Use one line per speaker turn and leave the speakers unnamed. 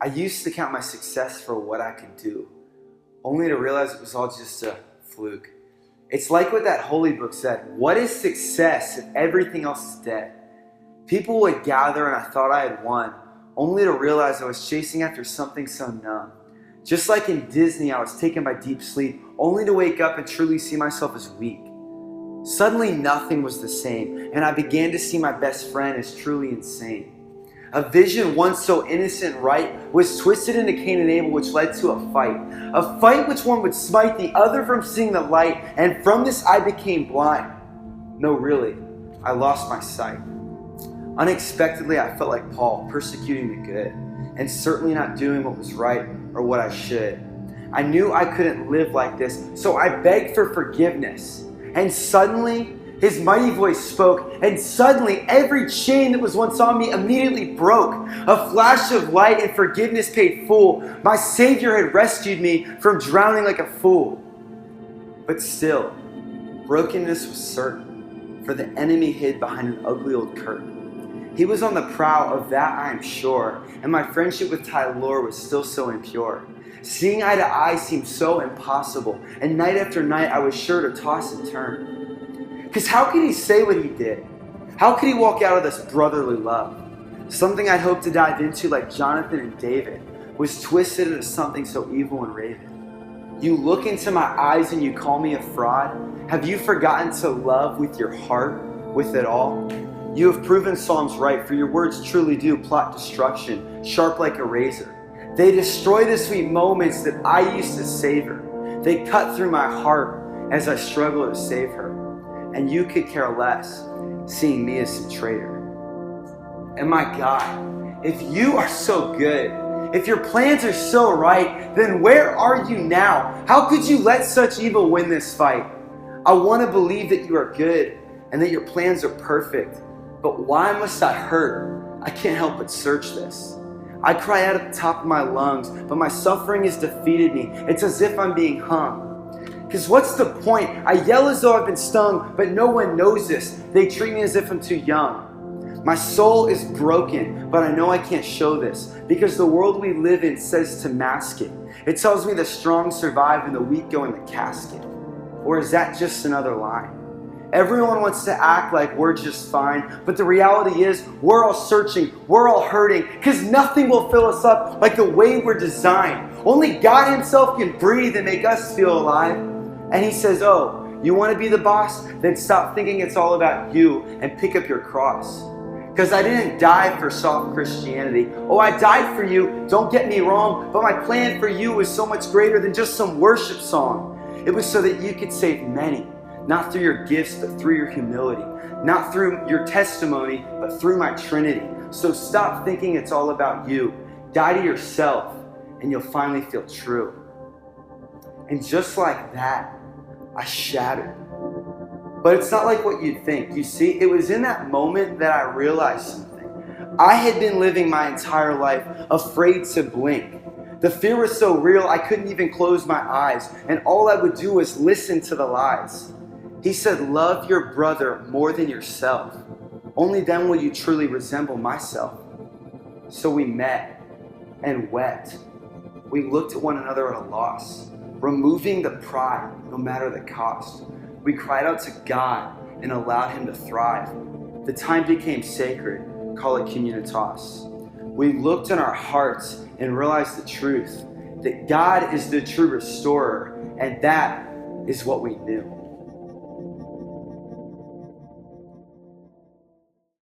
I used to count my success for what I could do, only to realize it was all just a fluke. It's like what that holy book said. What is success if everything else is dead? People would gather and I thought I had won, only to realize I was chasing after something so numb. Just like in Disney, I was taken by deep sleep, only to wake up and truly see myself as weak. Suddenly nothing was the same, and I began to see my best friend as truly insane. A vision once so innocent right was twisted into Cain and Abel, which led to a fight which one would smite the other from seeing the light, and from this I became blind. No, really, I lost my sight. Unexpectedly, I felt like Paul, persecuting the good, and certainly not doing what was right or what I should. I knew I couldn't live like this, so I begged for forgiveness. And suddenly, his mighty voice spoke, and suddenly every chain that was once on me immediately broke. A flash of light and forgiveness paid full. My Savior had rescued me from drowning like a fool. But still, brokenness was certain, for the enemy hid behind an ugly old curtain. He was on the prowl of that, I am sure, and my friendship with Tyler was still so impure. Seeing eye to eye seemed so impossible, and night after night I was sure to toss and turn. Because how could he say what he did? How could he walk out of this brotherly love? Something I'd hoped to dive into like Jonathan and David was twisted into something so evil and raven. You look into my eyes and you call me a fraud? Have you forgotten to love with your heart, with it all? You have proven Psalms right, for your words truly do plot destruction, sharp like a razor. They destroy the sweet moments that I used to savor. They cut through my heart as I struggle to save her. And you could care less, seeing me as some traitor. And my God, if you are so good, if your plans are so right, then where are you now? How could you let such evil win this fight? I want to believe that you are good and that your plans are perfect. But why must I hurt? I can't help but search this. I cry out at the top of my lungs, but my suffering has defeated me. It's as if I'm being hung. Because what's the point? I yell as though I've been stung, but no one knows this. They treat me as if I'm too young. My soul is broken, but I know I can't show this, because the world we live in says to mask it. It tells me the strong survive and the weak go in the casket. Or is that just another line? Everyone wants to act like we're just fine, but the reality is we're all searching, we're all hurting, because nothing will fill us up like the way we're designed. Only God himself can breathe and make us feel alive. And he says, oh, you want to be the boss? Then stop thinking it's all about you and pick up your cross. Because I didn't die for soft Christianity. Oh, I died for you, don't get me wrong, but my plan for you was so much greater than just some worship song. It was so that you could save many. Not through your gifts, but through your humility. Not through your testimony, but through my Trinity. So stop thinking it's all about you. Die to yourself, and you'll finally feel true. And just like that, I shattered. But it's not like what you'd think. You see, it was in that moment that I realized something. I had been living my entire life afraid to blink. The fear was so real, I couldn't even close my eyes, and all I would do was listen to the lies. He said, love your brother more than yourself. Only then will you truly resemble myself. So we met and wept. We looked at one another at a loss, removing the pride no matter the cost. We cried out to God and allowed him to thrive. The time became sacred, call it communitas. We looked in our hearts and realized the truth, that God is the true restorer, and that is what we knew.